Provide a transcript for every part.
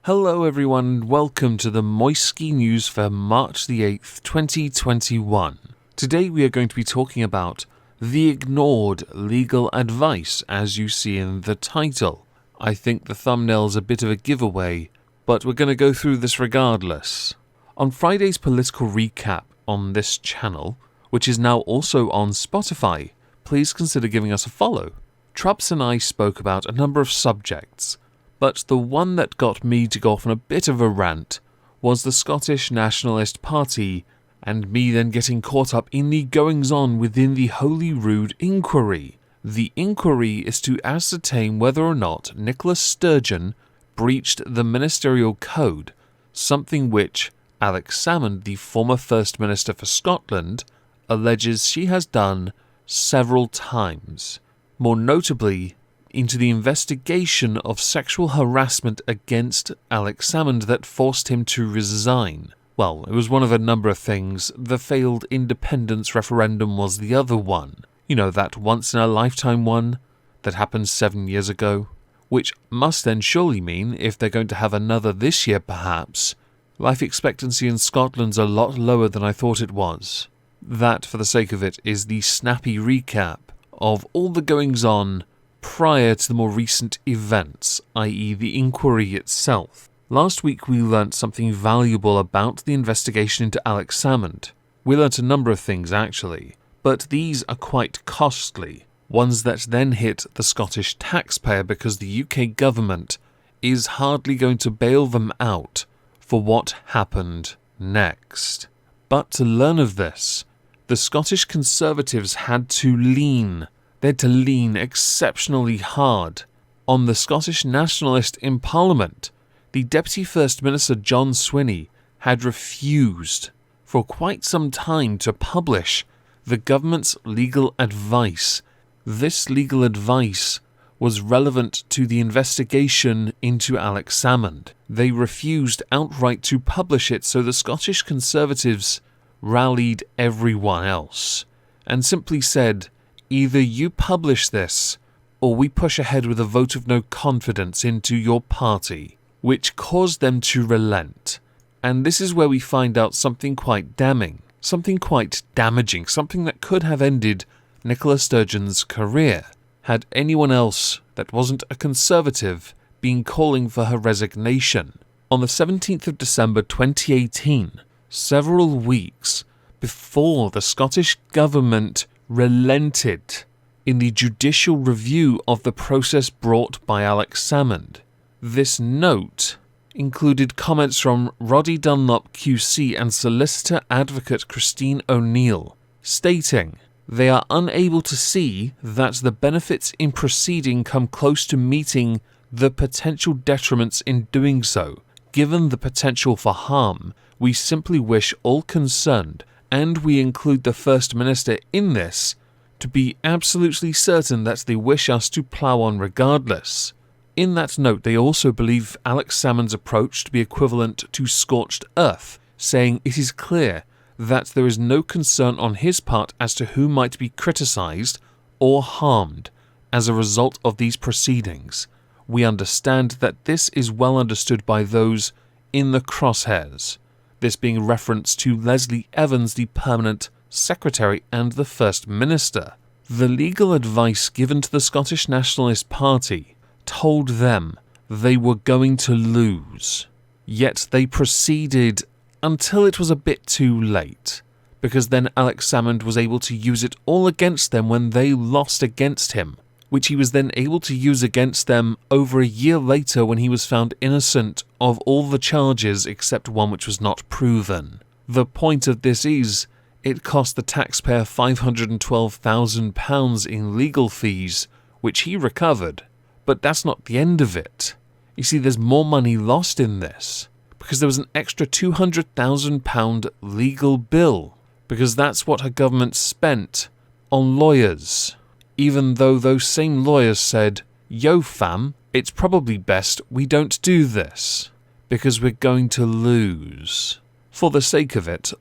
Hello everyone, welcome to the Moisky News for March the 8th, 2021. Today we are going to be talking about the ignored legal advice, as you see in the title. I think the thumbnail's a bit of a giveaway, but we're going to go through this regardless. On Friday's political recap on this channel, which is now also on Spotify, please consider giving us a follow. Trups and I spoke about a number of subjects, but the one that got me to go off on a bit of a rant was the Scottish Nationalist Party, and me then getting caught up in the goings-on within the Holyrood inquiry. The inquiry is to ascertain whether or not Nicola Sturgeon breached the ministerial code, something which Alex Salmond, the former First Minister for Scotland, alleges she has done several times. More notably, into the investigation of sexual harassment against Alex Salmond that forced him to resign. Well, it was one of a number of things. The failed independence referendum was the other one. You know, that once-in-a-lifetime one that happened 7 years ago. Which must then surely mean, if they're going to have another this year perhaps, life expectancy in Scotland's a lot lower than I thought it was. That, for the sake of it, is the snappy recap of all the goings-on prior to the more recent events, i.e. the inquiry itself. Last week we learnt something valuable about the investigation into Alex Salmond. We learnt a number of things actually, but these are quite costly, ones that then hit the Scottish taxpayer because the UK government is hardly going to bail them out for what happened next. But to learn of this, the Scottish Conservatives had to lean exceptionally hard on the Scottish Nationalist in Parliament. The Deputy First Minister John Swinney had refused for quite some time to publish the government's legal advice. This legal advice was relevant to the investigation into Alex Salmond. They refused outright to publish it, so the Scottish Conservatives rallied everyone else and simply said, either you publish this, or we push ahead with a vote of no confidence into your party, which caused them to relent. And this is where we find out something quite damning, something quite damaging, something that could have ended Nicola Sturgeon's career, had anyone else that wasn't a Conservative been calling for her resignation. On the 17th of December 2018, several weeks before the Scottish Government relented in the judicial review of the process brought by Alex Salmond. This note included comments from Roddy Dunlop QC and solicitor advocate Christine O'Neill, stating they are unable to see that the benefits in proceeding come close to meeting the potential detriments in doing so. Given the potential for harm, we simply wish all concerned, and we include the First Minister in this, to be absolutely certain that they wish us to plough on regardless. In that note, they also believe Alex Salmond's approach to be equivalent to scorched earth, saying it is clear that there is no concern on his part as to who might be criticised or harmed as a result of these proceedings. We understand that this is well understood by those in the crosshairs, this being reference to Leslie Evans, the Permanent Secretary and the First Minister. The legal advice given to the Scottish Nationalist Party told them they were going to lose. Yet they proceeded until it was a bit too late, because then Alex Salmond was able to use it all against them when they lost against him, which he was then able to use against them over a year later when he was found innocent of all the charges except one which was not proven. The point of this is, it cost the taxpayer £512,000 in legal fees, which he recovered. But that's not the end of it. You see, there's more money lost in this, because there was an extra £200,000 legal bill, because that's what her government spent on lawyers. Even though those same lawyers said, yo fam, it's probably best we don't do this, because we're going to lose. For the sake of it,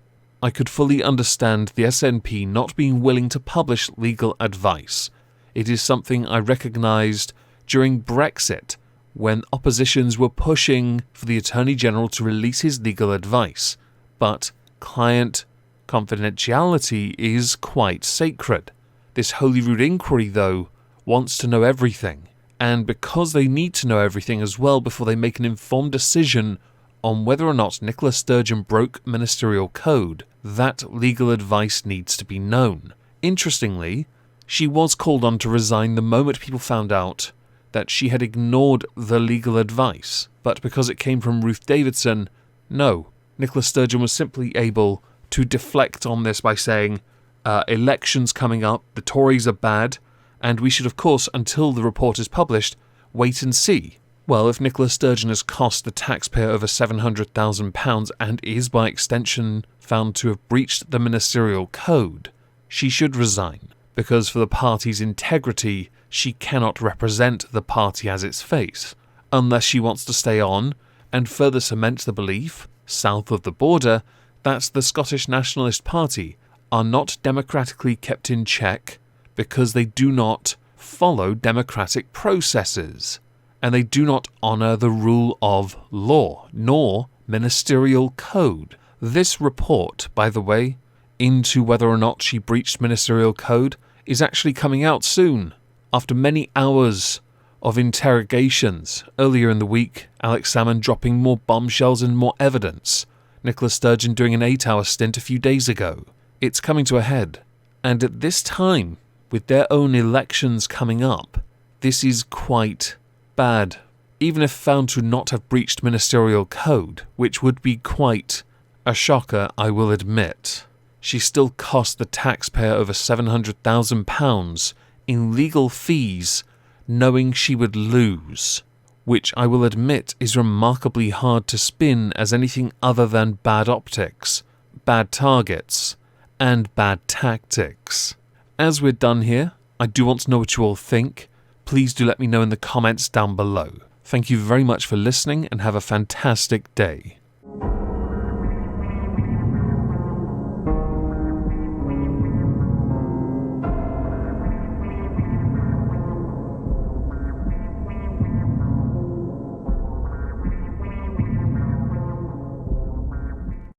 I could fully understand the SNP not being willing to publish legal advice. It is something I recognised during Brexit, when oppositions were pushing for the Attorney General to release his legal advice. But client confidentiality is quite sacred. This Holyrood inquiry, though, wants to know everything. And because they need to know everything as well before they make an informed decision on whether or not Nicola Sturgeon broke ministerial code, that legal advice needs to be known. Interestingly, she was called on to resign the moment people found out that she had ignored the legal advice. But because it came from Ruth Davidson, no, Nicola Sturgeon was simply able to deflect on this by saying, elections coming up, the Tories are bad, and we should, of course, until the report is published, wait and see. Well, if Nicola Sturgeon has cost the taxpayer over £700,000 and is by extension found to have breached the ministerial code, she should resign, because for the party's integrity, she cannot represent the party as its face, unless she wants to stay on and further cement the belief, south of the border, that the Scottish Nationalist Party are not democratically kept in check because they do not follow democratic processes, and they do not honour the rule of law, nor ministerial code. This report, by the way, into whether or not she breached ministerial code, is actually coming out soon. After many hours of interrogations earlier in the week, Alex Salmond dropping more bombshells and more evidence, Nicola Sturgeon doing an 8-hour stint a few days ago. It's coming to a head. And at this time, with their own elections coming up, this is quite bad. Even if found to not have breached ministerial code, which would be quite a shocker, I will admit, she still cost the taxpayer over £700,000 in legal fees, knowing she would lose, which I will admit is remarkably hard to spin as anything other than bad optics, bad targets, and bad tactics. As we're done here, I do want to know what you all think. Please do let me know in the comments down below. Thank you very much for listening and have a fantastic day.